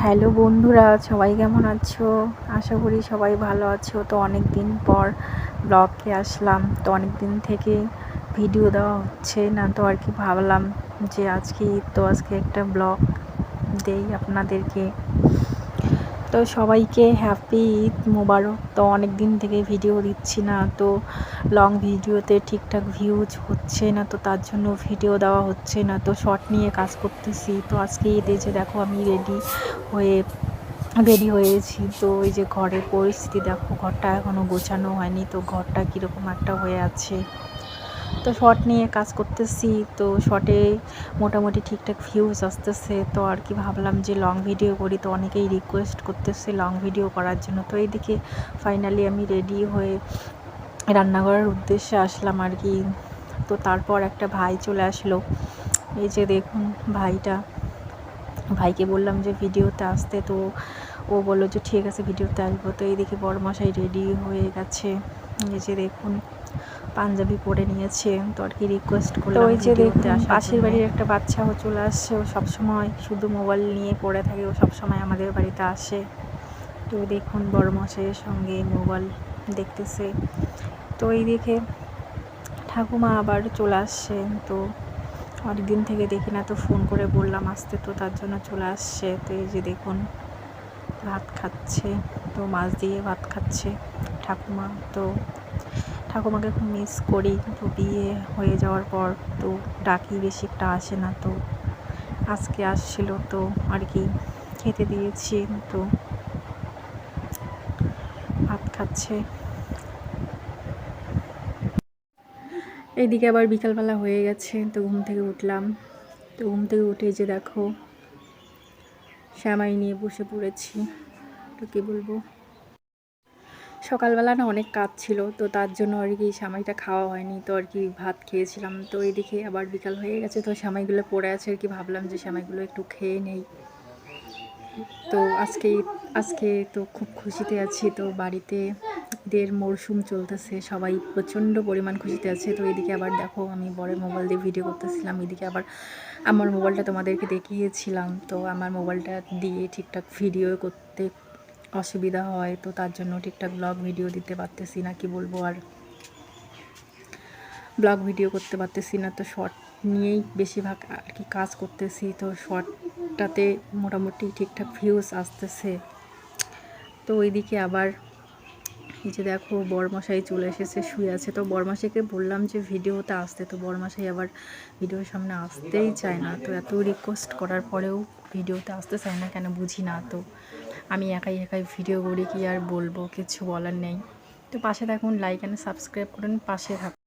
Hello বন্ধুরা, সবাই কেমন আছো? আশা করি সবাই ভালো আছো। তো অনেক দিন পর ব্লগে আসলাম। তো অনেক দিন থেকে ভিডিও দেওয়া হচ্ছে না, তো আর কি ভাবলাম যে আজকে ঈদ, তো আজকে একটা ব্লগ দেই আপনাদেরকে। তো সবাইকে হ্যাপি ঈদ মোবারক। তো অনেক দিন থেকে ভিডিও দিচ্ছি না, তো লং ভিডিওতে ঠিকঠাক ভিউজ হচ্ছে না, তো তার জন্য ভিডিও দেওয়া হচ্ছে না। তো শর্ট নিয়ে কাজ করতেছি। তো আজকে ঈদে যে দেখো আমি রেডি হয়েছি। তো এই যে ঘরের পরিস্থিতি দেখো, ঘরটা এখনও গোছানো হয়নি, তো ঘরটা কীরকম একটা হয়ে আছে। তো শর্ট নিয়ে কাজ করতেছি, তো শর্টে মোটামুটি ঠিকঠাক ভিউজ আসতেছে। তো আর কি ভাবলাম যে লং ভিডিও করি, তো অনেকেই রিকোয়েস্ট করতেছে লং ভিডিও করার জন্য। তো এইদিকে ফাইনালি আমি রেডি হয়ে রান্নাঘরের উদ্দেশ্যে আসলাম আর কি। তো তারপর একটা ভাই চলে আসলো, এই যে দেখুন ভাইকে বললাম যে ভিডিওতে আসতে, তো ও বললো যে ঠিক আছে ভিডিওতে আসবো। তো এইদিকে বড়মশাই রেডি হয়ে গেছে, এই যে দেখুন পাঞ্জাবি পরে নিয়েছে। তো আর কি রিকোয়েস্ট করলাম, তো ওই যে দেখুন পাশের বাড়ির একটা বাচ্চাও চলে আসছে। ও সবসময় শুধু মোবাইল নিয়ে পড়ে থাকে, ও সবসময় আমাদের বাড়িতে আসে। তো দেখুন বড়মশাইয়ের সঙ্গে মোবাইল দেখতেছে। তো এই দেখে ঠাকুমা আবার চলে আসছে। তো অনেকদিন থেকে দেখি না, তো ফোন করে বললাম আসতে, তো তার জন্য চলে আসছে। তো এই যে দেখুন ভাত খাচ্ছে, তো মাছ দিয়ে ভাত খাচ্ছে ঠাকুমা। তো ঠাকুমাকে খুব মিস করি, তো বিয়ে হয়ে যাওয়ার পর তো ডাকি বেশি একটা আসে না, তো আজকে আসছিল, তো আর কি খেতে দিয়েছি। তো ভাত খাচ্ছে। এইদিকে আবার বিকালবেলা হয়ে গেছে, তো ঘুম থেকে উঠলাম। তো ঘুম থেকে উঠে যে দেখো শ্যামাই নিয়ে বসে পড়েছি। তো কী বলবো, সকালবেলা না অনেক কাজ ছিল, তো তার জন্য আর কি সেমাইটা খাওয়া হয়নি, তো আর কি ভাত খেয়েছিলাম। তো এদিকে আবার বিকাল হয়ে গেছে, তো সেমাইগুলো পড়ে আছে আর কি, ভাবলাম যে সেমাইগুলো একটু খেয়ে নেই। তো আজকে তো খুব খুশিতে আছি। তো বাড়িতে ঈদের মরশুম চলতেছে, সবাই প্রচণ্ড পরিমাণ খুশিতে আছে। তো এদিকে আবার দেখো আমি বড় মোবাইল দিয়ে ভিডিও করতেছিলাম, এদিকে আবার আমার মোবাইলটা তোমাদেরকে দেখিয়েছিলাম। তো আমার মোবাইলটা দিয়ে ঠিকঠাক ভিডিও করতে অসুবিধা হয়, তো তার জন্য ঠিকঠাক ব্লগ ভিডিও দিতে পারতেছি না, কি বলবো। আর ব্লগ ভিডিও করতে পারতেছি না, তো শর্ট নিয়েই বেশিরভাগ আর কি কাজ করতেছি। তো শর্টটাতে মোটামুটি ঠিকঠাক ভিউজ আসতেছে। তো ওইদিকে আবার এই যে দেখো বড়মশাই চলে এসেছে, শুয়ে আছে। তো বড়মশাইকে বললাম যে ভিডিওতে আসতে, তো বড়মশাই আবার ভিডিওর সামনে আসতেই চায় না। তো এত রিকোয়েস্ট করার পরেও ভিডিওতে আসতে চায় না, কেন বুঝি না। তো আমি একাই ভিডিও করি, কি আর বলবো, কিছু বলার নেই। তো পাশে থাকুন, লাইক অ্যান্ড সাবস্ক্রাইব করুন, পাশে থাকুন।